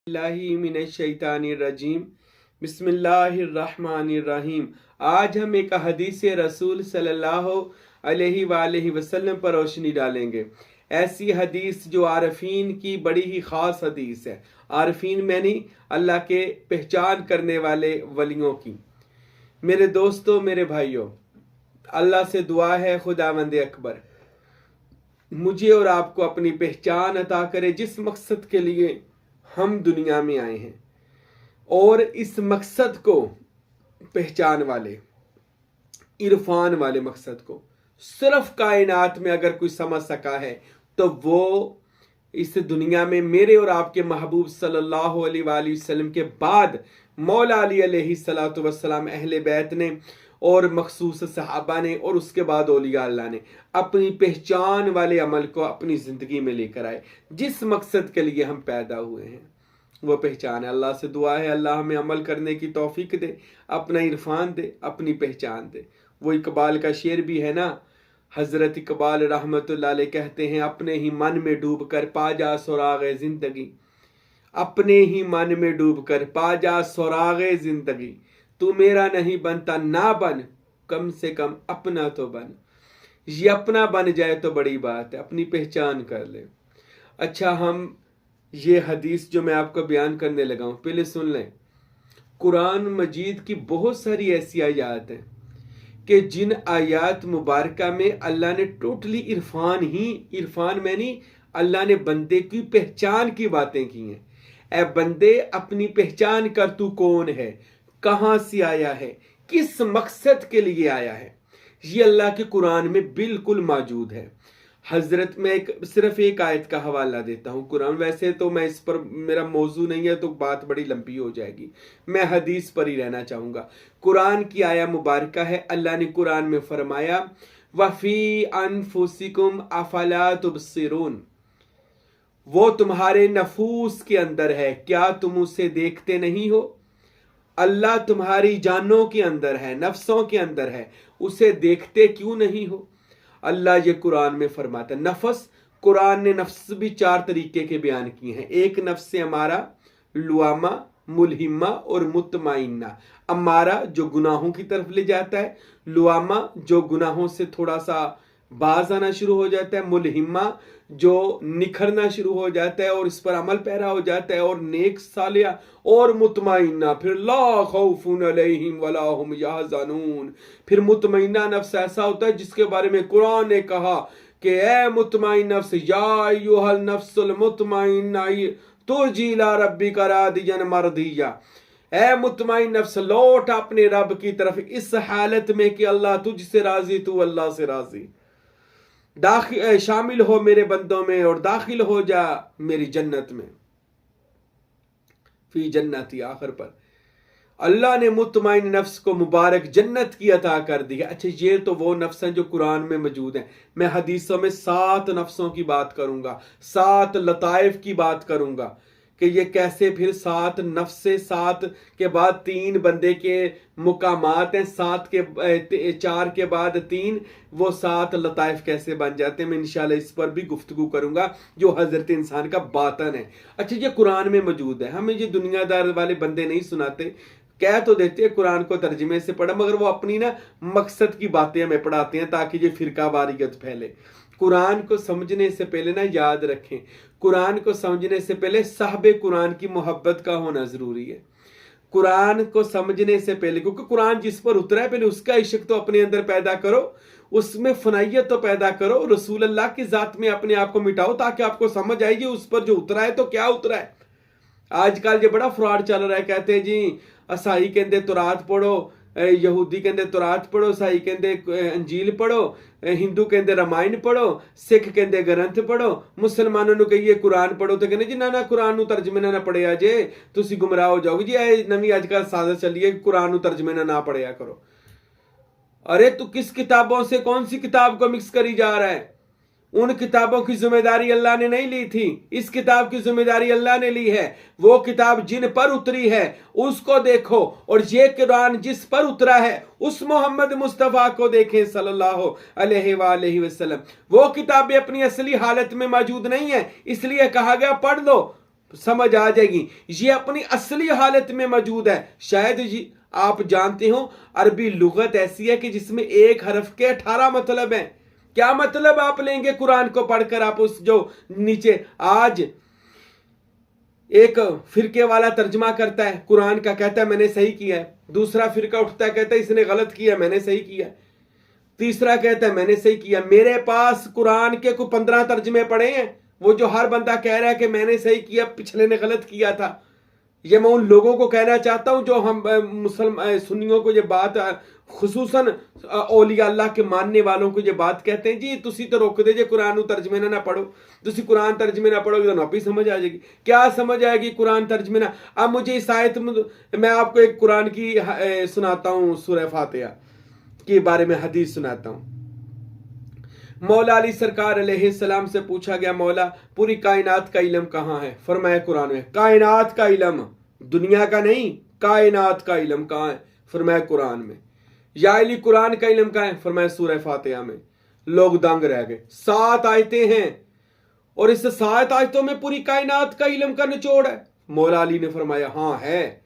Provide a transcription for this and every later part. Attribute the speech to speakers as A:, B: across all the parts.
A: मिनश्शैतानिर्रजीम बिस्मिल्लाहिर्रहमानिर्रहीम। आज हम एक हदीस रसूल सल्लल्लाहु अलैहि वसल्लम पर रोशनी डालेंगे। ऐसी हदीस जो आरफीन की बड़ी ही ख़ास हदीस है। आरफीन मैंने अल्लाह के पहचान करने वाले वलियों की। मेरे दोस्तों, मेरे भाइयों, अल्लाह से दुआ है खुदावंद अकबर मुझे और आपको अपनी पहचान अता करे, जिस मकसद के लिए हम दुनिया में आए हैं। और इस मकसद को पहचान वाले, इरफान वाले मकसद को सिर्फ कायनात में अगर कोई समझ सका है तो वो इस दुनिया में मेरे और आपके महबूब सल्लल्लाहु अलैहि वसल्लम के बाद मौला अली अलैहिस्सलातु वस्सलाम, अहले बैत ने और मखसूस सहाबा ने और उसके बाद औलिया अल्लाह ने अपनी पहचान वाले अमल को अपनी ज़िंदगी में लेकर आए। जिस मकसद के लिए हम पैदा हुए हैं वो पहचान है। अल्लाह से दुआ है अल्लाह हमें अमल करने की तौफीक दे, अपना इरफान दे, अपनी पहचान दे। वो इकबाल का शेर भी है ना, हज़रत इकबाल रहमतुल्लाह अलैह कहते हैं, अपने ही मन में डूब कर पा जा सुराग़े ज़िंदगी, अपने ही मन में डूब कर पा जा सुराग़े ज़िंदगी, तू मेरा नहीं बनता ना बन, कम से कम अपना तो बन। ये अपना बन जाए तो बड़ी बात है, अपनी पहचान कर ले। अच्छा, हम ये हदीस जो मैं आपको बयान करने लगा हूँ, पहले सुन लें। कुरान मजीद की बहुत सारी ऐसी आयत हैं कि जिन आयत मुबारका में अल्लाह ने टोटली इरफान में नहीं, अल्लाह ने बंदे की पहचान की बातें की हैं। ए बंदे, अपनी पहचान कर, तू कौन है, कहाँ से आया है, किस मकसद के लिए आया है। ये अल्लाह के कुरान में बिल्कुल मौजूद है। हजरत में सिर्फ एक आयत का हवाला देता हूँ कुरान, वैसे तो मैं इस पर, मेरा मौजू नहीं है तो बात बड़ी लंबी हो जाएगी, मैं हदीस पर ही रहना चाहूँगा। कुरान की आया मुबारका है, अल्लाह ने कुरान में फरमाया, वफ़ी अनफुसिकुम अफला तुबसिरून, वो तुम्हारे नफूस के अंदर है, क्या तुम उसे देखते नहीं हो। अल्लाह तुम्हारी जानों के अंदर है, नफ्सों के अंदर है, उसे देखते क्यों नहीं हो। अल्लाह ये कुरान में फरमाता है। नफ्स, कुरान ने नफ्स भी चार तरीके के बयान किए हैं। एक नफ्स से अमारा, लुआमा, मुलहिमा और मुतमाइन्ना। अमारा जो गुनाहों की तरफ ले जाता है, लुआमा जो गुनाहों से थोड़ा सा बाज आना शुरू हो जाता है, मुलहिमा जो निखरना शुरू हो जाता है और इस पर अमल पैरा हो जाता है और नेक सालिया, और मुतमइन्ना फिर ला खौफुन अलैहिम वला हुम यहज़नून। फिर मुतमइन्ना नफ्स ऐसा होता है जिसके बारे में कुरान ने कहा कि ए मुतमइन्न नफ्स, या अय्युहल नफ्सुल मुतमइन्ना तुरजी इला रब्बिका रादियन मर्दिया, ए मुतमइन्न नफ्स लौट अपने रब की तरफ इस हालत में कि अल्लाह तुझसे राजी, तू अल्लाह से राजी। शामिल हो मेरे बंदों में और दाखिल हो जा मेरी जन्नत में, फी जन्नती। आखिर पर अल्लाह ने मुतमईन नफ्स को मुबारक जन्नत की अता कर दी है। अच्छा, ये तो वो नफ्स हैं जो कुरान में मौजूद हैं। मैं हदीसों में 7 नफ्सों की बात करूंगा, 7 लताइफ की बात करूंगा कि ये कैसे, फिर 7 नफ्स से 7 के बाद 3 बंदे के मुकामात हैं, 7 के 4 के बाद 3, वो 7 लताइफ कैसे बन जाते हैं। मैं इंशाल्लाह इस पर भी गुफ्तगू करूंगा जो हजरत इंसान का बातन है। अच्छा, ये कुरान में मौजूद है। हमें ये दुनियादार वाले बंदे नहीं सुनाते, कह तो देते हैं कुरान को तर्जमे से पढ़ा, मगर वो अपनी ना मकसद की बातें हमें पढ़ाते हैं ताकि ये फिरकावारियत फैले। कुरान को समझने से पहले ना याद रखें, कुरान को समझने से पहले साहबे कुरान की मोहब्बत का होना जरूरी है। कुरान को समझने से पहले, क्योंकि कुरान जिस पर उतरा है पहले उसका इश्क तो अपने अंदर पैदा करो, उसमें फनाइयत तो पैदा करो, रसूल अल्लाह की जात में अपने आप को मिटाओ ताकि आपको समझ आएगी उस पर जो उतरा है तो क्या उतरा है। आजकल ये बड़ा फ्रॉड चल रहा है, कहते हैं जी असाई कहते तुरात पढ़ो, यहूदी कहते तुरात पढ़ो, ईसाई कहते अंजील पढ़ो, हिंदू कहते रामायण पढ़ो, सिख कहते ग्रंथ पढ़ो, मुसलमानों को कहिए कुरान पढ़ो तो कहते जी ना कुरान तर्जमे ना पढ़िया जे तुसी गुमराह हो जाओगे जी। ये नवी अजकल साजिश चली है कुरान तर्जमे ना पढ़िया करो। अरे तू किस किताबों से कौन सी किताब को मिक्स करी जा रहा है। उन किताबों की जिम्मेदारी अल्लाह ने नहीं ली थी, इस किताब की जिम्मेदारी अल्लाह ने ली है। वो किताब जिन पर उतरी है उसको देखो, और ये कुरान जिस पर उतरा है उस मोहम्मद मुस्तफ़ा को देखें सल्लल्लाहु अलैहि वसल्लम। वो किताबें अपनी असली हालत में मौजूद नहीं है, इसलिए कहा गया पढ़ लो। समझ आ जाएगी ये अपनी असली हालत में मौजूद है। शायद जी आप जानते हो अरबी लुगत ऐसी है कि जिसमें एक हरफ के 18 मतलब हैं। क्या मतलब आप लेंगे कुरान को पढ़कर? आप उस जो नीचे आज एक फिरके वाला तर्जमा करता है कुरान का, कहता है मैंने सही किया है, दूसरा फिरका उठता है कहता है इसने गलत किया, मैंने सही किया, तीसरा कहता है मैंने सही किया। मेरे पास कुरान के को 15 तर्जमे पड़े हैं, वो जो हर बंदा कह रहा है कि मैंने सही किया, पिछले ने गलत किया था। ये मैं उन लोगों को कहना चाहता हूं जो हम मुसलमान सुन्नियों को ये बात, खुसूसन औलिया अल्लाह के मानने वालों को ये बात कहते हैं जी तुसी तो रोक दे जे कुरान तर्जमे ना पढ़ो, तुसी कुरान तर्जमे ना पढ़ोगे तो वापिस समझ आ जाएगी। क्या समझ आएगी कुरान तर्जमे ना? अब मुझे इस आयत मैं आपको एक कुरान की सुनाता हूं, सूरह फातिहा के बारे में हदीस सुनाता हूं। मौला अली सरकार अलैहिस्सलाम से पूछा गया मौला पूरी कायनात का इल्म कहाँ है? फरमाया कुरान में। कायनात का इल्म, दुनिया का नहीं, कायनात का इल्म कहाँ है? फरमाया कुरान में। या अली कुरान का इल्म कहाँ है? फरमाया सूरह फातिहा में। लोग दंग रह गए। 7 आयतें हैं और इस 7 आयतों में पूरी कायनात का इल्म का निचोड़ है। मौला अली ने फरमाया हाँ है।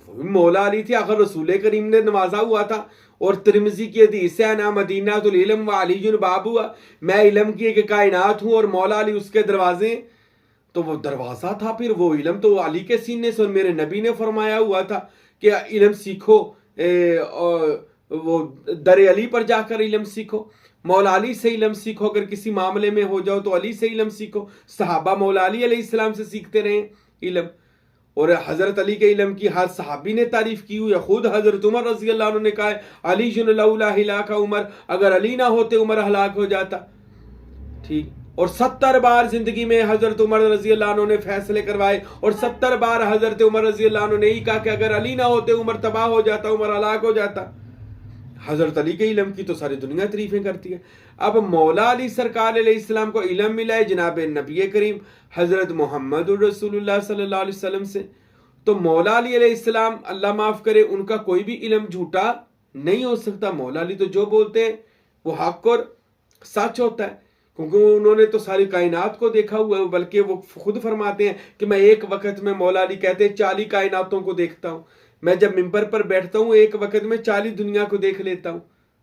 A: मौला अली थे, आखिर रसूल करीम ने नवाजा हुआ था और तिरमिजी की हदीस है ना मदीनातुल इल्म व अलीजुन बाबू, मैं इल्म की एक कायनात हूं और मौला अली उसके दरवाजे। तो वो दरवाजा था, फिर वो इल्म तो अली के सीने से, और मेरे नबी ने फरमाया हुआ था कि इल्म सीखो, वो दर अली पर जाकर इल्म सीखो, मौला अली से इल्म सीखो, अगर किसी मामले में हो जाओ तो अली से इल्म सीखो। सहाबा मौला अली अलैहिस्सलाम से सीखते रहे इल्म, और हजरत अली के इल्म की हर सहाबी ने तारीफ की हुई है। खुद हजरत उमर रजी अल्लाह अन्हु ने कहा है अली लौला हिलाका उमर, अगर अली ना होते उमर हलाक हो जाता। ठीक, और 70 बार जिंदगी में हजरत उमर रजी अल्लाह अन्हु ने फैसले करवाए, और 70 बार हजरत उमर रजी अल्लाह अन्हु ने ही कहा कि अगर अली ना होते उमर तबाह हो जाता, उमर हलाक हो जाता। हजरत अली के इल्म की तो सारी दुनिया तारीफें करती है। अब मौला अली सरकार अलैहिस्सलाम को इल्म मिला है जनाब नबी करीम हजरत मोहम्मद रसूलुल्लाह सल्लल्लाहु अलैहि वसल्लम से। तो मौला अली अलैहिस्सलाम, अल्लाह माफ करे, उनका कोई भी इल्म झूठा नहीं हो सकता। मौला अली तो जो बोलते हैं वो हक और सच होता है, क्योंकि उन्होंने तो सारी कायनात को देखा हुआ है। बल्कि वो खुद फरमाते हैं कि मैं एक वक्त में, मौला अली कहते हैं, 40 कायनातों को देखता हूँ। मैं जब मिंबर पर बैठता हूँ एक वक्त में 40 दुनिया को देख लेता हूँ।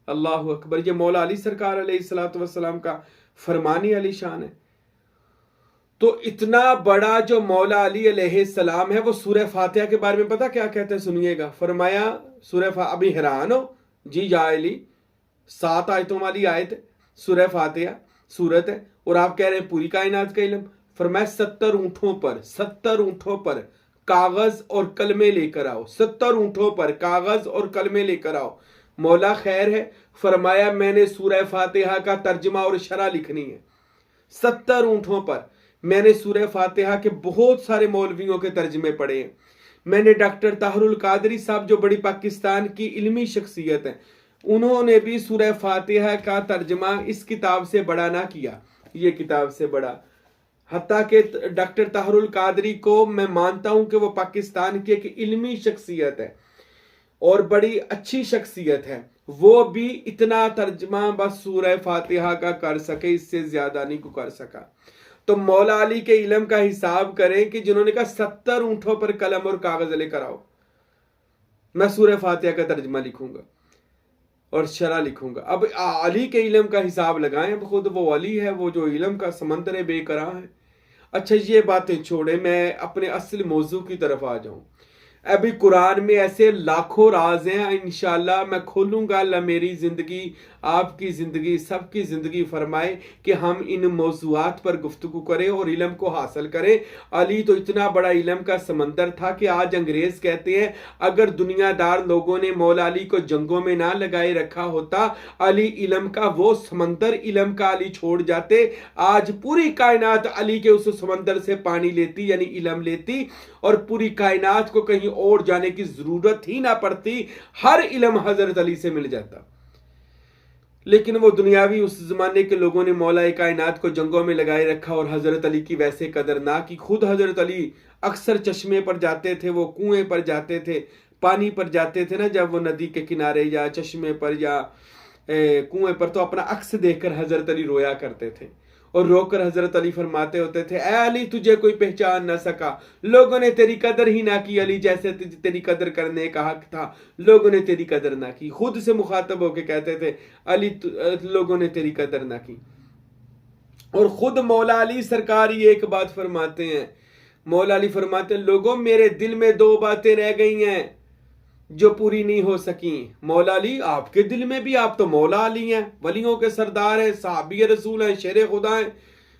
A: अल्लाह अकबर। ये मौला अली सरकार अलैहिस्सलातु वस्सलाम का फरमानी अली शान है। तो इतना बड़ा जो मौला अली अलैहिस्सलाम है, वो सूरह फातिहा के बारे में पता क्या कहते हैं? सुनिएगा। फरमाया सूरह अभी हैरान हो जी, या अली 7 आयतों वाली आयत सूरह फातिहा सूरत है, और आप कह रहे हैं पूरी कायनात का इल्म। फरमाया 70 ऊंटों पर, 70 ऊंटों पर कागज और कलमे लेकर आओ। 70 ऊंटों पर कागज और कलमे लेकर आओ। मौला खैर है, फरमाया मैंने सूरह फातिहा का तर्जमा और शरह लिखनी है। 70 ऊंटों पर मैंने सूरह फातिहा के बहुत सारे मौलवियों के तर्जमे पढ़े हैं। मैंने डॉक्टर ताहरुल कादरी साहब, जो बड़ी पाकिस्तान की इल्मी शख्सियत है, उन्होंने भी सूरह फातिहा का तर्जमा इस किताब से बड़ा ना किया, ये किताब से बड़ा। हत्ता के डॉक्टर ताहरुल कादरी को मैं मानता हूं कि वो पाकिस्तान की एक इल्मी शख्सियत है और बड़ी अच्छी शख्सियत है, वो भी इतना तर्जमा बस सूरह फातिहा का कर सके, इससे ज्यादा नहीं को कर सका। तो मौला अली के इल्म का हिसाब करें कि जिन्होंने कहा 70 ऊंटों पर कलम और कागज लेकर आओ, मैं सूरह फातिहा का तर्जमा लिखूंगा और शरह लिखूंगा। अब अली के इल्म का हिसाब लगाएं, अब खुद वो अली है, वो जो इल्म का समंदर बेकरां है। अच्छा, ये बातें छोड़े, मैं अपने असल मौजू की तरफ आ जाऊं। अभी कुरान में ऐसे लाखों राज हैं, इंशाल्लाह मैं खोलूंगा। अल्लाह मेरी जिंदगी, आपकी जिंदगी, सबकी जिंदगी फरमाए कि हम इन मौजूआत पर गुफ्तगू करें और इल्म को हासिल करें। अली तो इतना बड़ा इल्म का समंदर था कि आज अंग्रेज कहते हैं अगर दुनियादार लोगों ने मौला अली को जंगों में ना लगाए रखा होता, अली इल्म का वो समंदर इल्म का अली छोड़ जाते, आज पूरी कायनात अली के उस समंदर से पानी लेती, यानी इल्म लेती, और पूरी कायनात को कहीं और जाने की जरूरत ही ना पड़ती, हर इल्म हजरत अली से मिल जाता। लेकिन वो दुनियावी उस जमाने के लोगों ने मौला कायनात को जंगों में लगाए रखा और हजरत अली की वैसे कदर ना की। खुद हजरत अली अक्सर चश्मे पर जाते थे, वो कुएं पर जाते थे, पानी पर जाते थे ना, जब वो नदी के किनारे या चश्मे पर या कुएं पर, तो अपना अक्स देखकर हजरत अली रोया करते थे। और रोकर हजरत अली फरमाते होते थे, ए अली तुझे कोई पहचान ना सका, लोगों ने तेरी कदर ही ना की अली, जैसे तेरी कदर करने का हक था लोगों ने तेरी कदर ना की। खुद से मुखातब होके कहते थे अली लोगों ने तेरी कदर ना की। और खुद मौला अली सरकार ही एक बात फरमाते हैं, मौला अली फरमाते हैं लोगों मेरे दिल में दो बातें रह गई हैं जो पूरी नहीं हो सकी। मौला अली आपके दिल में भी, आप तो मौला अली हैं, वलियों के सरदार हैं, साहबी रसूल हैं, शेर खुदा हैं,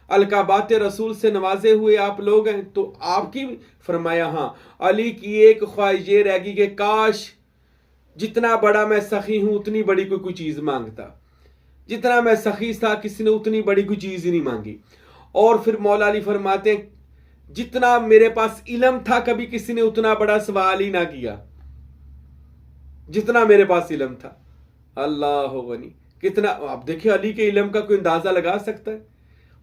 A: अलकाबात रसूल से नवाजे हुए आप लोग हैं, तो आपकी फरमाया हाँ अली की एक ख्वाहिश ये रहेगी कि काश जितना बड़ा मैं सखी हूं उतनी बड़ी कोई चीज मांगता, जितना मैं सखी था किसी ने उतनी बड़ी कोई चीज ही नहीं मांगी। और फिर मौला अली फरमाते हैं जितना मेरे पास इल्म था कभी किसी ने उतना बड़ा सवाल ही ना किया जितना मेरे पास इल्म था। अल्लाह गनी, कितना आप देखिए अली के इल्म का कोई अंदाजा लगा सकता है।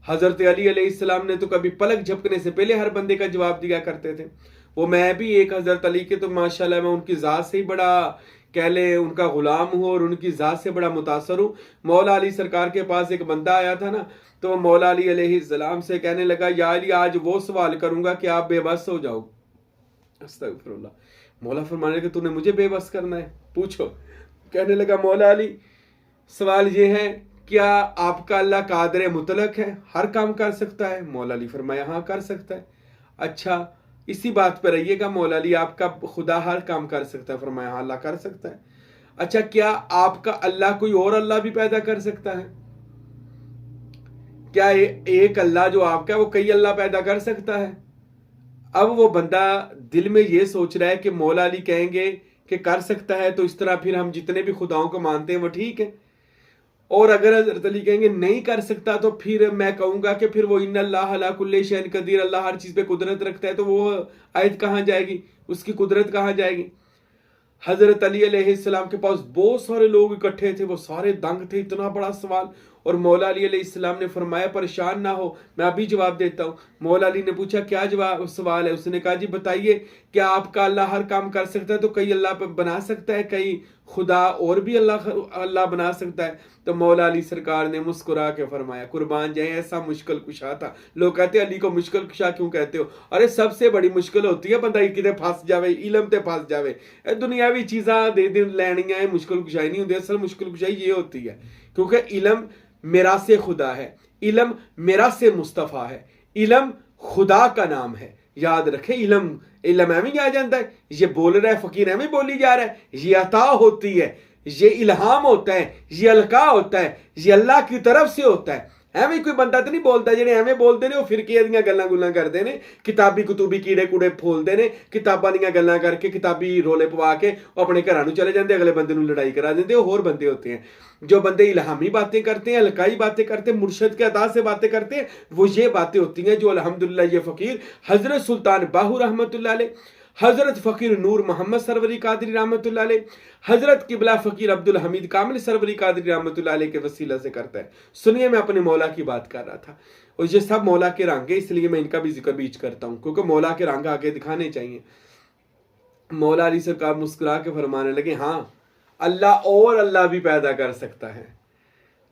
A: हजरत अली अलैहिस्सलाम ने तो कभी पलक झपकने से पहले हर बंदे का जवाब दिया करते थे। वो मैं भी एक हजरत अली के तो माशाल्लाह मैं उनकी जात से ही बड़ा कह ले उनका गुलाम हूँ और उनकी जात से बड़ा मुतासर हूँ। मौला अली सरकार के पास एक बंदा आया था ना, तो मौला अली अलैहिस्सलाम से कहने लगा या अली आज वो सवाल करूंगा कि आप बेबस हो जाओ। अस्तगफिरुल्लाह। मौला फरमाने लगे तूने मुझे बेबस करना है, पूछो। कहने लगा मौला अली सवाल ये है क्या आपका अल्लाह कादिर मुतलक है, हर काम कर सकता है? मौला अली फरमाया हाँ कर सकता है। अच्छा इसी बात पर रहिएगा मौला अली, आपका खुदा हर काम कर सकता है? फरमाया हाँ अल्लाह कर सकता है। अच्छा क्या आपका अल्लाह कोई और अल्लाह भी पैदा कर सकता है? क्या एक अल्लाह जो आपका है वो कई अल्लाह पैदा कर सकता है? अब वो बंदा दिल में ये सोच रहा है कि मौला अली कहेंगे कि कर सकता है तो इस तरह फिर हम जितने भी खुदाओं को मानते हैं वो ठीक है, और अगर हजरत अली कहेंगे नहीं कर सकता तो फिर मैं कहूंगा कि फिर वो इन्नल्लाह अला कुल्ली शैइन कदीर, अल्लाह हर चीज पे कुदरत रखता है, तो वो आयत कहाँ जाएगी, उसकी कुदरत कहाँ जाएगी? हजरत अली अलैहिस्सलाम के पास बहुत सारे लोग इकट्ठे थे, वो सारे दंग थे, इतना बड़ा सवाल। और मौला अली अलैहिस्सलाम ने फरमाया परेशान ना हो मैं अभी जवाब देता हूँ। मौला अली ने पूछा क्या जवाब सवाल है? उसने कहा जी बताइए क्या आपका अल्लाह हर काम कर सकता है तो कई अल्लाह बना सकता है, कई खुदा और भी अल्लाह बना सकता है? तो मौला अली सरकार ने मुस्कुरा के फरमाया कुर्बान जाए ऐसा मुश्किल कुशा था। लोग कहते अली को मुश्किल कुशा क्यों कहते हो? अरे सबसे बड़ी मुश्किल होती है बंदा किते फस जावे, इलम ते फस जावे, दुनियावी चीज़ा दे लैनियां है, मुश्किल कुशाई नहीं होती। असल मुश्किल कुशाई ये होती है क्योंकि इलम मेरा से खुदा है, इलम मेरा से मुस्तफ़ा है, इलम खुदा का नाम है। याद रखे इलम इलम एवं आ जाता है, ये बोल रहा है फकीर एवं बोली जा रहा है, ये अता होती है, ये इल्हाम होता है, ये अलका होता है, ये अल्लाह की तरफ से होता है। एवं कोई बंदा तो नहीं बोलता जिन्हें एवं बोलते ने फिरके दियां गल्लां गुल्लां करते ने, किताबी कुतुबी कीड़े कूड़े फोलते ने, किताबां दियां गल्लां करके किताबी रोले पवा के अपने घरां नूं चले जाते, अगले बंदे नूं लड़ाई करा देंगे। होर बंदे होते हैं जो बंदे इल्हामी बातें करते हैं, अलकाई बातें करते हैं, मुर्शद के अता से बातें करते हैं, वो ये बातें होती हैं जो अल्हम्दुलिल्लाह ये फकीर हजरत सुल्तान बाहू रहमतुल्लाह अलैह, हजरत फ़कीर नूर मोहम्मद सरवरी कादरी रहमतुल्लाह अलैह, हजरत किबला फ़कीर अब्दुल हमीद कामिल सरवरी कादरी रहमतुल्लाह अलैह के वसीला से करता है। सुनिए मैं अपने मौला की बात कर रहा था और ये सब मौला के रंग है, इसलिए मैं इनका भी जिक्र बीच करता हूँ क्योंकि मौला के रंग आगे दिखाने चाहिए। मौला अली सरकार मुस्कुरा के फरमाने लगे हाँ अल्लाह और अल्लाह भी पैदा कर सकता है।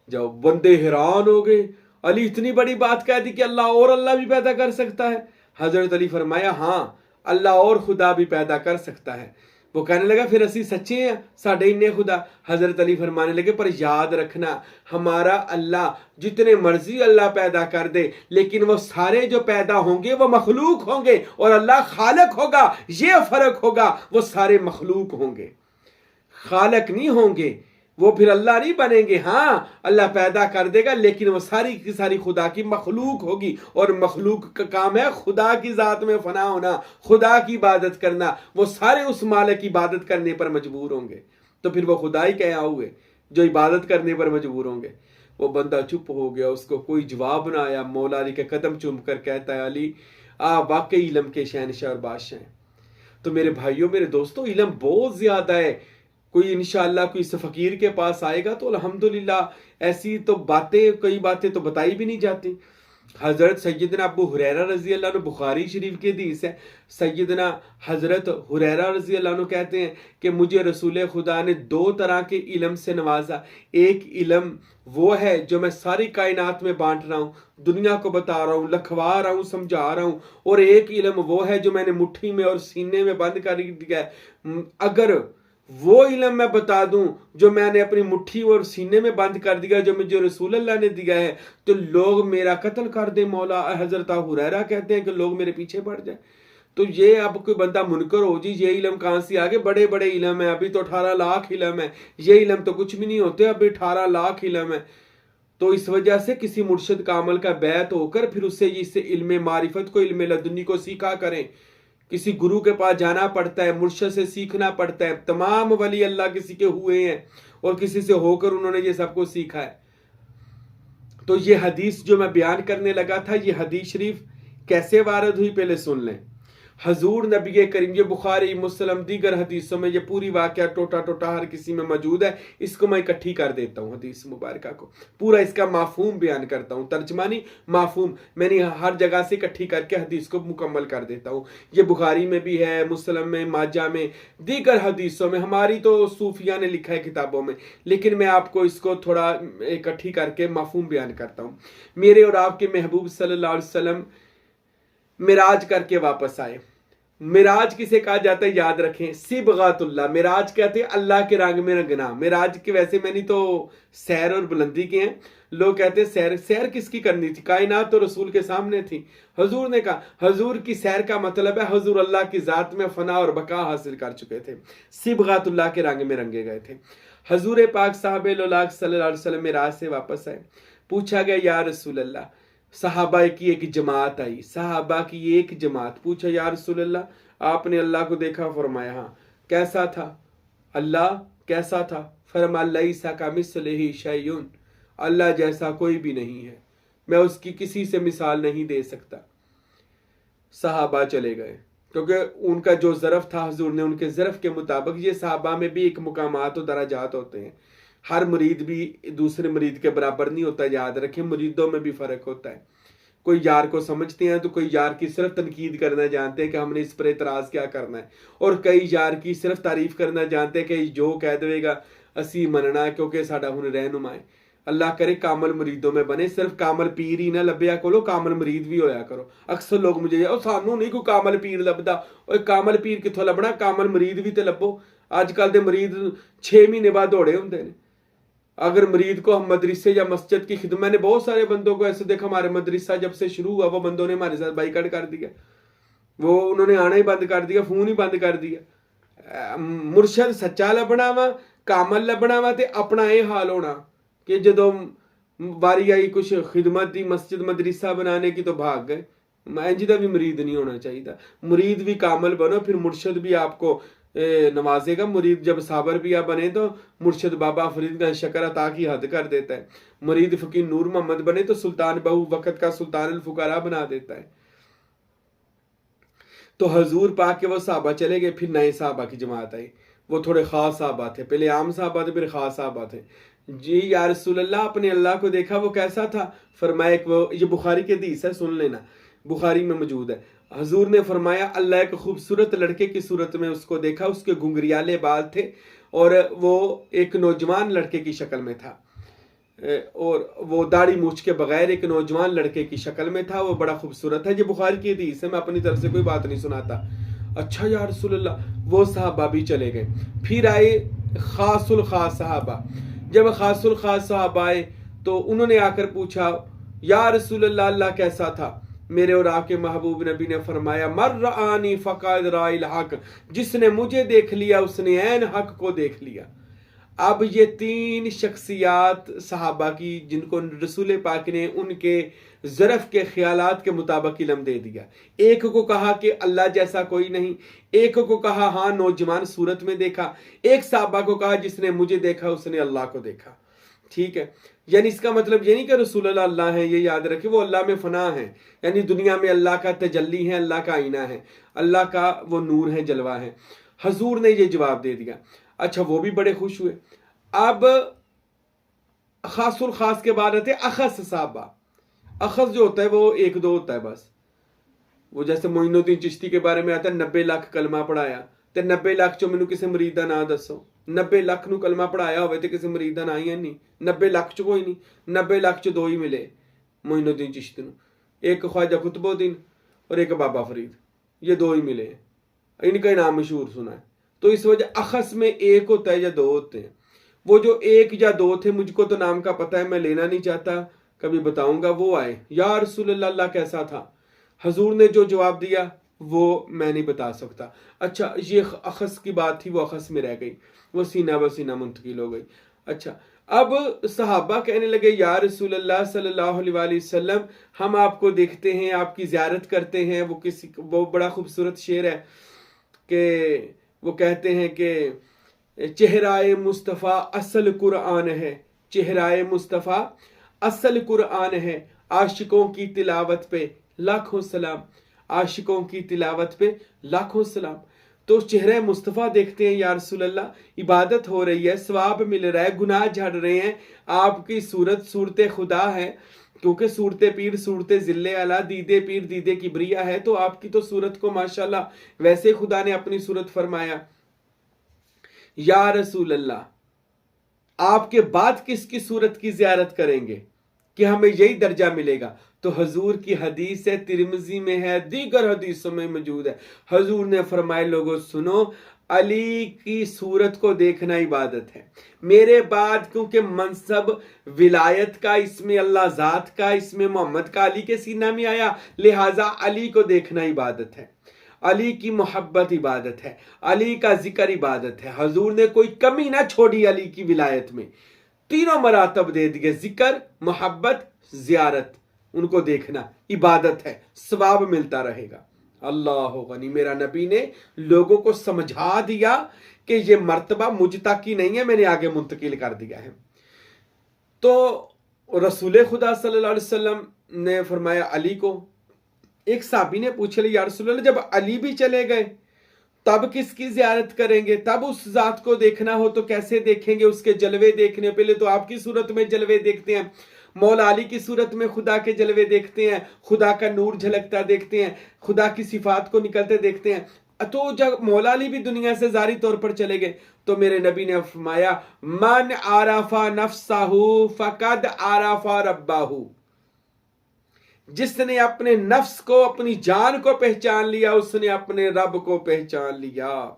A: जब बंदे हैरान हो गए, अली इतनी बड़ी बात कह दी कि अल्लाह और अल्लाह भी पैदा कर सकता है? हजरत अली फरमाया हाँ अल्लाह और खुदा भी पैदा कर सकता है। वो कहने लगा फिर असी सच्चे हैं साढ़े इन्ने खुदा? हजरत अली फरमाने लगे पर याद रखना हमारा अल्लाह जितने मर्जी अल्लाह पैदा कर दे लेकिन वो सारे जो पैदा होंगे वो मखलूक होंगे और अल्लाह खालक होगा, ये फर्क होगा। वो सारे मखलूक होंगे, खालक नहीं होंगे, वो फिर अल्लाह नहीं बनेंगे। हाँ अल्लाह पैदा कर देगा लेकिन वो सारी की सारी खुदा की मखलूक होगी और मखलूक का काम है खुदा की जात में फना होना, खुदा की इबादत करना। वो सारे उस मालिक की इबादत करने पर मजबूर होंगे, तो फिर वो खुदा ही क्या हुए जो इबादत करने पर मजबूर होंगे। वो बंदा चुप हो गया, उसको कोई जवाब ना आया। मौला अली के कदम चूम कर कहता है अली वाकई इलम के शहनशाह और बादशाह हैं। तो मेरे भाइयों मेरे दोस्तों इलम बहुत ज्यादा है। कोई इंशाअल्लाह कोई इस फकीर के पास आएगा तो अल्हम्दुलिल्लाह ऐसी तो बातें कई बातें तो बताई भी नहीं जाती। हज़रत सैयदना अबू हुरैरा रज़ी अल्लाह अन्हु, बुखारी शरीफ की हदीस है, सैयदना हज़रत हुरैरा रज़ी अल्लाह अन्हु कहते हैं कि मुझे रसूल खुदा ने 2 तरह के इल्म से नवाजा। एक इल्म वो है जो मैं सारी कायनात में बांट रहा हूँ, दुनिया को बता रहा हूँ, लखवा रहा हूँ, समझा रहा हूँ, और एक इल्म वो है जो मैंने मुट्ठी में और सीने में बंद कर दिया है। अगर वो इल्म मैं बता दूं जो मैंने अपनी मुट्ठी और सीने में बंद कर दिया, जो मुझे रसूल अल्लाह ने दिया है, तो लोग मेरा कत्ल कर दे। मौला हजरत हुरैरा कहते हैं कि लोग मेरे पीछे पड़ जाए। तो ये अब कोई बंदा मुनकर हो जी, ये इल्म कहाँ से आगे? बड़े बड़े इल्म है, अभी तो 18 लाख इल्म है, ये इल्म तो कुछ भी नहीं होते, अभी 18 लाख इल्म है। तो इस वजह से किसी मुर्शिद कामल का बैत होकर फिर उससे इससे इल्म मारिफत को, इल्म लदुनी को सीखा करें। किसी गुरु के पास जाना पड़ता है, मुर्शिद से सीखना पड़ता है। तमाम वली अल्लाह किसी के हुए हैं और किसी से होकर उन्होंने ये सब कुछ सीखा है। तो ये हदीस जो मैं बयान करने लगा था, ये हदीस शरीफ कैसे वारद हुई पहले सुन लें। हजूर नबी करीम, ये बुखारी मुस्लिम दीगर हदीसों में ये पूरी वाकया टोटा टोटा हर किसी में मौजूद है। इसको मैं इकट्ठी कर देता हूँ हदीस मुबारका को, पूरा इसका माफूम बयान करता हूँ, तर्जमानी माफूम मैंने हर जगह से इकट्ठी करके हदीस को मुकम्मल कर देता हूँ। ये बुखारी में भी है, मुस्लिम में, माजा में, दीगर हदीसों में, हमारी तो सूफिया ने लिखा है किताबों में, लेकिन मैं आपको इसको थोड़ा इकट्ठी करके माफूम बयान करता हूँ। मेरे और आपके महबूब सल्लल्लाहु अलैहि वसल्लम मिराज करके वापस आए। मिराज किसे कहा जाता है याद रखें, सिबगातुल्लाह। मिराज कहते हैं अल्लाह के रंग में रंगना। मिराज के वैसे मैंने तो सैर और बुलंदी के हैं, लोग कहते हैं सैर। सैर किसकी करनी थी? कायनात तो रसूल के सामने थी। हजूर ने कहा, हजूर की सैर का मतलब है हजूर अल्लाह की जात में फना और बका हासिल कर चुके थे, सिबगातुल्लाह के रंग में रंगे गए थे। हजूर पाक साहब सल्लल्लाहु अलैहि वसल्लम मिराज से वापस आए। पूछा गया या रसूल अल्लाह, सहाबा की एक जमात आई, सहाबा की एक जमात। पूछा या रसूल अल्लाह आपने अल्लाह को देखा? फरमाया हाँ। कैसा था अल्लाह? कैसा था? फरमाया लैसा कमिस्लिही शैउन, अल्लाह जैसा कोई भी नहीं है, मैं उसकी किसी से मिसाल नहीं दे सकता। सहाबा चले गए, क्योंकि उनका जो ज़रफ़ था हुजूर ने उनके ज़रफ़ के मुताबिक, ये सहाबा में भी एक मुकामात और दराजात होते हैं, हर मुरीद भी दूसरे मुरीद के बराबर नहीं होता, याद रखें। मुरीदों में भी फ़र्क होता है। कोई यार को समझते हैं तो कोई यार की सिर्फ तनकीद करना जानते हैं कि हमने इस पर एतराज़ क्या करना है, और कई यार की सिर्फ तारीफ़ करना जानते हैं कि जो कह देगा असी मनना क्योंकि साडा हुन रहनुमा है। अल्लाह करे कामल मुरीदों में बने, सिर्फ कामल पीर ही ना लभ्या करो, कामल मुरीद भी होया करो। अक्सर लोग मुझे सानू नहीं कोई कामल पीर लभदा, और कामल पीर कित्थों लभना, कामल मुरीद भी तो लभो। अजकल दे मुरीद 6 महीने बाद दौड़े होंदे ने। अगर मरीद को हम मदरसे या मस्जिद की खिदमत, मैंने बहुत सारे बंदों को ऐसे देखा, हमारे मदरसा जब से शुरू हुआ वो बंदों ने हमारे साथ बाइकाट कर दिया, वो उन्होंने आना ही बंद कर दिया, फोन ही बंद कर दिया। मुर्शद सच्चा लभना वा, कामल लभना वा, ते अपना ये हाल होना कि जदों वारी आई कुछ खिदमत दी, मस्जिद मदरसा बनाने की, तो भाग गए। इंज दा भी मुरीद नहीं होना चाहिए। मुरीद भी कामल बनो, फिर मुर्शद भी आपको नवाजेगा। मुरीद जब साबर भी बने तो मुर्शद बाबा फरीदगंज शकर अता की हद कर देता है। मुरीद फकीर नूर मोहम्मद बने तो सुल्तान बहु वक्त का सुल्तान अल फुकारा बना देता है। तो हजूर पाक के वो साहबा चले गए, फिर नए साहबा की जमात आई। वो थोड़े खास साहबा थे, पहले आम साहबा थे, फिर खास साहबा थे। जी या रसूल अल्लाह अपने अल्लाह को देखा, वो कैसा था? फरमाया, वो ये बुखारी के हदीस है, सुन लेना, बुखारी में मौजूद है। हजूर ने फरमाया अल्लाह एक खूबसूरत लड़के की सूरत में उसको देखा, उसके घुंघरियाले बाल थे और वो एक नौजवान लड़के की शक्ल में था, और वो दाढ़ी मूछ के बगैर एक नौजवान लड़के की शक्ल में था। वो बड़ा खूबसूरत है। ये बुखारी की हदीस है, मैं अपनी तरफ से कोई बात नहीं सुनाता। अच्छा या रसूल अल्लाह, वो सहाबा भी चले गए। फिर आए खासुल खास सहाबा। जब खासुल खास सहाबा आए तो उन्होंने आकर पूछा या रसूल अल्लाह, अल्लाह कैसा था? मेरे और आपके महबूब नबी ने फरमाया मर्रानी फ़क़द राइल हक, जिसने मुझे देख लिया उसने ऐन हक को देख लिया। अब ये 3 शख्सियात सहाबा की जिनको रसूल पाक ने उनके ज़रफ़ के ख्यालात के मुताबिक इल्म दे दिया। एक को कहा कि अल्लाह जैसा कोई नहीं, एक को कहा हाँ नौजवान सूरत में देखा, एक सहाबा को कहा जिसने मुझे देखा उसने अल्लाह को देखा। ठीक है, यानी इसका मतलब ये नहीं कि रसूल अल्लाह है, ये याद रखे, वो अल्लाह में फना है, यानी दुनिया में अल्लाह का तजल्ली है, अल्लाह का आईना है, अल्लाह का वो नूर है, जलवा है। हजूर ने ये जवाब दे दिया। अच्छा, वो भी बड़े खुश हुए। अब खासुल खास के बाद आते अखस साहबा। अखज़ जो होता है वो 1-2 होता है बस। वो जैसे मोइनुद्दीन चिश्ती के बारे में आता है 90 लाख कलमा पढ़ाया, तो 90 लाख चो मैनू किसी मरीद का ना दसो। 90 लाख नू कलमा पढ़ाया होवे तो किसी मरीद का ना ही है नहीं। 90 लाख च कोई नहीं, 90 लाख च 2 ही मिले मोइनुद्दीन चिश्ती नू, एक ख्वाजा कुतुबुद्दीन और एक बाबा फरीद, ये 2 ही मिले हैं, इनका ही नाम मशहूर सुना है। तो इस वजह अखस में 1 होता है या 2 होते हैं। वो जो 1 या 2 थे, मुझको तो नाम का पता है, मैं लेना नहीं चाहता, कभी बताऊंगा। वो आए, या रसूल अल्लाह कैसा था, हजूर ने जो जवाब दिया वो मैं नहीं बता सकता। अच्छा, ये अखस की बात थी, वो अखस में रह गई, वो सीना ब सीना मुंतकिल हो गई। अच्छा, अब सहाबा कहने लगे, या रसूल अल्लाह सल्लल्लाहु अलैहि वसल्लम, हम आपको देखते हैं, आपकी ज़ियारत करते हैं। वो बड़ा खूबसूरत शेर है कि वो कहते हैं कि चेहराए मुस्तफ़ा असल कुरान है, चेहराए मुस्तफ़ा असल कुरान है, आशिकों की तिलावत पे लाखों सलाम, आशिकों की तिलावत पे लाखों सलाम। तो चेहरे मुस्तफ़ा देखते हैं, या रसूल अल्लाह, इबादत हो रही है, सवाब मिल रहा है, गुनाह झड़ रहे हैं, आपकी सूरत सूरत खुदा है, क्योंकि सूरत पीर सूरत ज़िल्ले अला, दीदे पीर दीदे किबरिया है। तो आपकी तो सूरत को माशाल्लाह वैसे खुदा ने अपनी सूरत फरमाया। या रसूल अल्लाह, आपके बाद किसकी सूरत की ज़ियारत करेंगे कि हमें यही दर्जा मिलेगा? तो हजूर की हदीस है, तिरमिजी में है, दीगर हदीसों में मौजूद है। हजूर ने फरमाए, लोगों सुनो, अली की सूरत को देखना इबादत है मेरे बाद, क्योंकि मनसब विलायत का इसमें अल्लाह ज़ात का, इसमें मोहम्मद का अली के सीना में आया, लिहाजा अली को देखना इबादत है, अली की मोहब्बत इबादत है, अली का जिक्र इबादत है। हजूर ने कोई कमी ना छोड़ी अली की विलायत में, तीनों मरातब दे दिए, जिक्र, मोहब्बत, जियारत, उनको देखना इबादत है, सवाब मिलता रहेगा। अल्लाह गनी, मेरा नबी ने लोगों को समझा दिया कि ये मर्तबा मुझ तक ही नहीं है, मैंने आगे मुंतकिल कर दिया है। तो रसूल खुदा सल्लल्लाहु अलैहि वसल्लम ने फरमाया अली को। एक साहबी ने पूछा, या रसूल अल्लाह, जब अली भी चले गए तब किसकी जियारत करेंगे? तब उस जात को देखना हो तो कैसे देखेंगे? उसके जलवे देखने, पहले तो आपकी सूरत में जलवे देखते हैं, मौला अली की सूरत में खुदा के जलवे देखते हैं, खुदा का नूर झलकता देखते हैं, खुदा की सिफात को निकलते देखते हैं। तो जब मौला अली भी दुनिया से जारी तौर पर चले गए तो मेरे नबी ने फरमाया, मन आराफा नफ्साहू फकद आराफा रब्बाहू, जिसने अपने नफ्स को, अपनी जान को पहचान लिया, उसने अपने रब को पहचान लिया।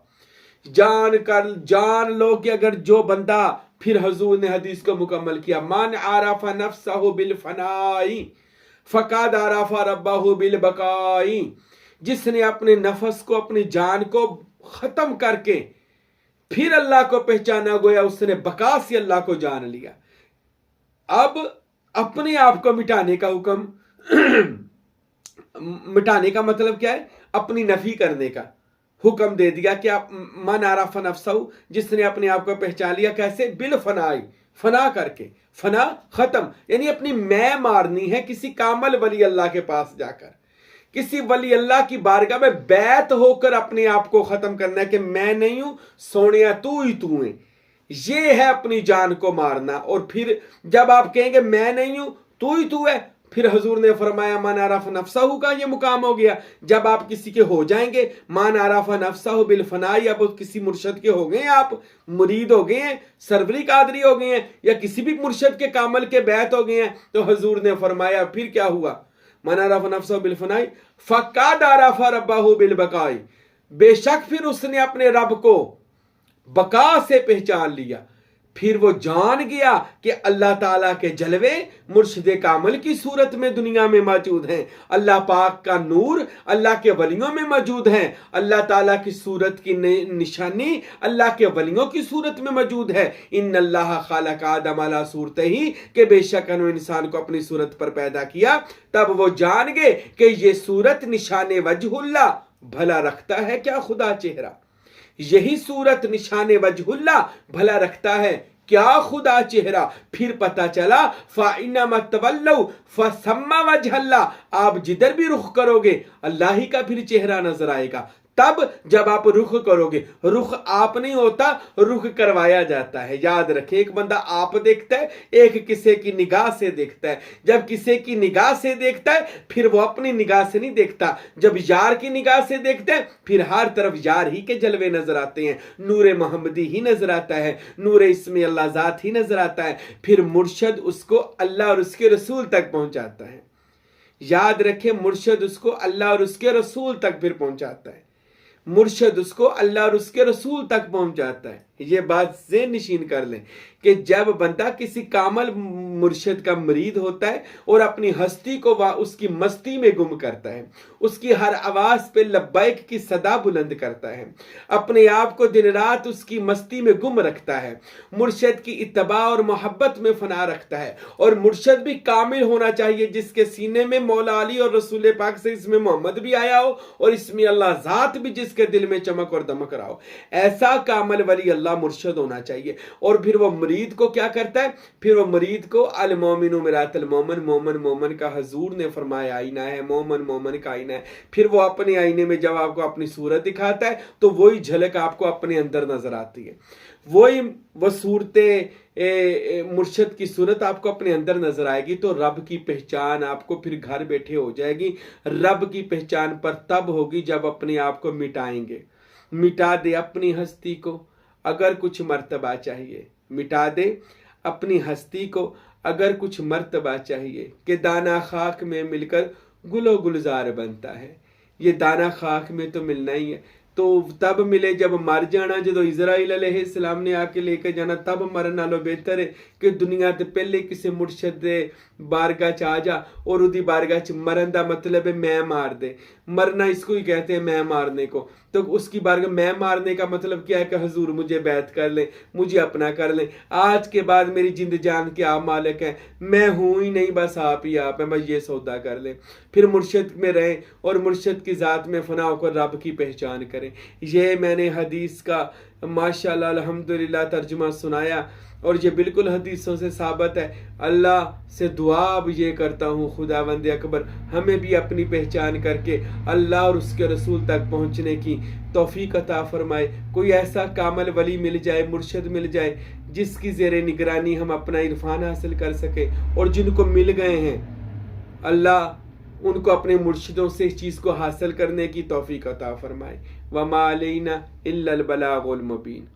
A: जान लो कि अगर जो बंदा, फिर हजूर ने हदीस को मुकम्मल किया, मान आराफा नफ्सहु बिल फनाई फकाद आराफा रब्बाहु बिल बकाई, जिसने अपने नफ्स को, अपनी जान को खत्म करके फिर अल्लाह को पहचाना, गोया उसने बका से अल्लाह को जान लिया। अब अपने आप को मिटाने का हुक्म मिटाने का मतलब क्या है? अपनी नफी करने का हुक्म दे दिया कि आप मन आराफा नफ्सहु, जिसने अपने आप को पहचान लिया, कैसे? बिल फनाई, फना करके, फना खत्म, यानी अपनी मैं मारनी है किसी कामल वली अल्लाह के पास जाकर, किसी वली अल्लाह की बारगाह में बैत होकर अपने आप को खत्म करना है कि मैं नहीं हूं सोनिया, तू ही तू है। ये है अपनी जान को मारना। और फिर जब आप कहेंगे मैं नहीं हूं तू ही तू है, फिर हजूर ने फरमाया मान आराफ नफ्सहु का ये मुकाम हो गया। जब आप किसी के हो जाएंगे, मान आराफा नफ्सहु बिल फनाई, अब किसी मुर्शद के हो गए हैं, आप मुरीद हो गए हैं, सरवरी कादरी हो गए हैं, या किसी भी मुर्शद के कामल के बैत हो गए हैं, तो हजूर ने फरमाया फिर क्या हुआ? मन आराफा नफ्सहु बिल फनाई फकाद आराफा रब्बाहु बिल बकाई, बेशक फिर उसने अपने रब को बका से पहचान लिया। फिर वो जान गया कि अल्लाह ताला के जलवे मुर्शिद कामल की सूरत में दुनिया में मौजूद हैं, अल्लाह पाक का नूर अल्लाह के वलियों में मौजूद हैं, अल्लाह ताला की सूरत की निशानी अल्लाह के वलियों की सूरत में मौजूद है। इन्नल्लाह खालक आदम अला सूरतिही, के बेशक इंसान को अपनी सूरत पर पैदा किया। तब वो जान गए कि ये सूरत निशाने वजहुल्लाह, भला रखता है क्या खुदा चेहरा? यही सूरत निशाने वजहुल्लाह, भला रखता है क्या खुदा चेहरा? फिर पता चला फाइन्नमा तवल्लौ फसम्मा वजहल्लाह, आप जिधर भी रुख करोगे अल्लाह ही का फिर चेहरा नजर आएगा। तब जब आप रुख करोगे, रुख आप नहीं होता, रुख करवाया जाता है। याद रखें, एक बंदा आप देखता है, एक किसी की निगाह से देखता है। जब किसी की निगाह से देखता है फिर वो अपनी निगाह से नहीं देखता, जब यार की निगाह से देखता है फिर हर तरफ यार ही के जलवे नजर आते हैं, नूरे मोहम्मदी ही नजर आता है, नूरे इसमें अल्लाह जात ही नजर आता है। फिर मुर्शद उसको अल्लाह और उसके रसूल तक पहुंचाता है। याद रखें, मुर्शद उसको अल्लाह और उसके रसूल तक फिर पहुंचाता है, मुर्शद उसको अल्लाह और उसके रसूल तक पहुंचाता है। ये बात ज़हन नशीन कर लें कि जब बंदा किसी कामल मुर्शद का मरीद होता है और अपनी हस्ती को वह उसकी मस्ती में गुम करता है, उसकी हर आवाज़ पे लब्बैक की सदा बुलंद करता है, अपने आप को दिन रात उसकी मस्ती में गुम रखता है, मुर्शद की इत्तबा और मोहब्बत में फना रखता है। और मुर्शद भी कामिल होना चाहिए जिसके सीने में मौला अली और रसूल पाक से इसमें मोहम्मद भी आया हो और इसमें अल्लाह ज़ात भी जिसके दिल में चमक और दमक रहा हो। ऐसा कामल वली अल्लाह मुर्शद होना चाहिए। और फिर वो मरीद को क्या करता है, फिर वो मरीद को अल मोमिनु मिरातल मोमन, मोमन मोमन का हजूर ने फरमाया आईना है, मोमन मोमन का आईना है। फिर वो अपने आईने में जब आपको अपनी सूरत दिखाता है तो वही झलक आपको अपने अंदर नजर आती है, वही वो सूरत मुर्शद की सूरत आपको अपने अंदर नजर आएगी। तो रब की पहचान आपको फिर घर बैठे हो जाएगी। रब की पहचान पर तब होगी जब अपने आप को मिटाएंगे। मिटा दे अपनी हस्ती को अगर कुछ मर्तबा चाहिए, मिटा दे अपनी हस्ती को अगर कुछ मर्तबा चाहिए, कि दाना खाक में मिलकर गुलो गुलजार बनता है। ये दाना खाक में तो मिलना ही है, तो तब मिले जब मर जाना, जो इजराइल अलैहिस्सलाम ने आके लेके जाना, तब मरन नालों बेहतर है कि दुनिया ते पहले किसी मुर्शद दे बारगाह च आ जा और उदी बारगाह च मरन दा मतलब है मैं मार दे। मरना इसको ही कहते हैं, मैं मारने को। तो उसकी बारगाह मैं मारने का मतलब क्या है कि हजूर मुझे बैत कर ले, मुझे अपना कर ले, आज के बाद मेरी जिंद जान के आप मालिक हैं, मैं हूं ही नहीं, बस आप ही आप हैं, बस ये सौदा कर ले। फिर मुर्शद में रहें और मुर्शद की ज़ात में फना होकर रब की पहचान करें। ये मैंने हदीस का माशाअल्लाह अल्हम्दुलिल्लाह तर्जुमा सुनाया और ये बिल्कुल हदीसों से साबित है। अल्लाह से दुआ अब ये करता हूँ, खुदावंद अकबर हमें भी अपनी पहचान करके अल्लाह और उसके रसूल तक पहुँचने की तौफीक अता फरमाए। कोई ऐसा कामल वली मिल जाए, मुर्शद मिल जाए जिसकी ज़ेरे निगरानी हम अपना इरफान हासिल कर सके। और जिनको मिल गए हैं अल्लाह उनको अपने मुर्शिदों से इस चीज़ को हासिल करने की तौफीक अता फरमाए। वमा अलैना इल्लल बलागुल मुबीन।